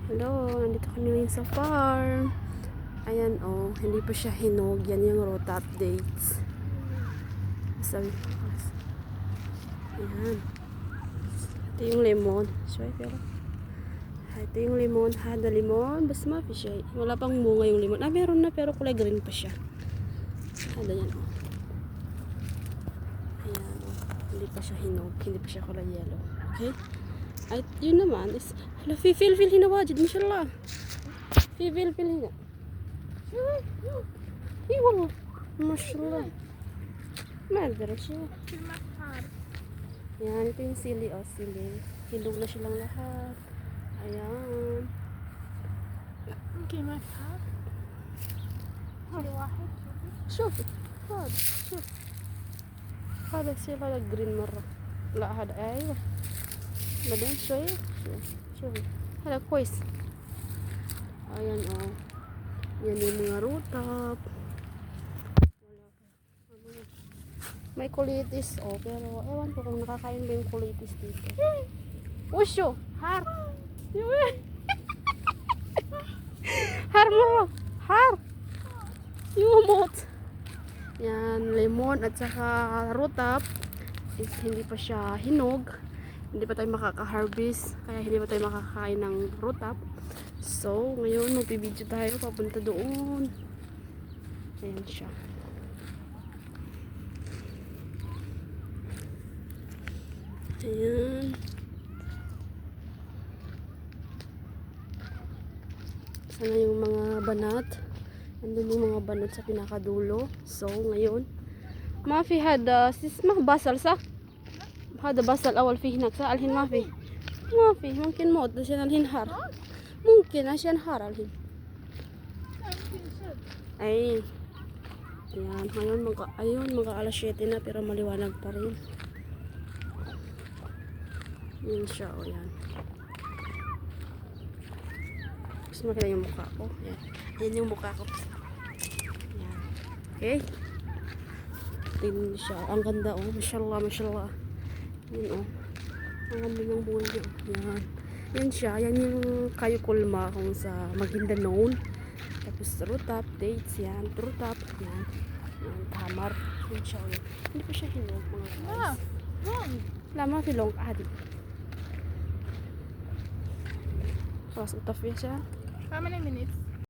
Hello, nandito kami ngayon sa farm. Ayan hindi pa siya hinog. Yan yung root updates. Sabi ko. Ayan. Ito yung lemon. Pero ito yung lemon. Hada lemon. Basta mafi siya. Wala pang bunga yung lemon. Meron na pero kulay green pa siya. Hada yan Ayan Hindi pa siya hinog. Hindi pa siya kulay yellow. Okay? At yun naman is feel hina wajid mashallah. Feel hina. والله ما شاء الله ما ادري شو yan. Ito yung sili sili. Hindog na silang lahat. Ayan. ممكن ما تحار هذا واحد شوف شوف هذا السيل هذا جرين مرة. لا هذا ايوه بعدين شوية شوفي هذا كويس. ayan yan yung mga rutap. May kulitis pero ewan ko kung nakakain ba yung kulitis dito. Usyo har har mo har yumot. Yan lemon at saka rutap is hindi pa siya hinog. Hindi pa tayo makaka-harvest kaya hindi pa tayo makakain ng rutap. So ngayon magpibidyo tayo papunta doon. Ayan siya. Ayan. Sana yung mga banat. Andun yung mga banat sa pinakadulo. So ngayon ما في هذا اسمه بصل صح؟ هذا بصل أول فيه هناك صح؟ الحين ما في ممكن موت عشان الحين حار ممكن عشان حار الحين ay ayan ngayon mga alas 7 na pero maliwanag pa rin. Yan siya yan. Gusto makita yung mukha ko. Yan yung mukha ko. Yan. Okay. Tingnan siya. Ang ganda mashallah. Yan ang ganda ng buhay niya. Yan siya. Yan yung kayo kulma kung sa Maguindanao. Tapos rutap, dates yan. Rutap, yan. Tamar. Yan siya. Hindi pa siya hinog mga guys. Lama filong kahit. خلاص طفيها. How many minutes?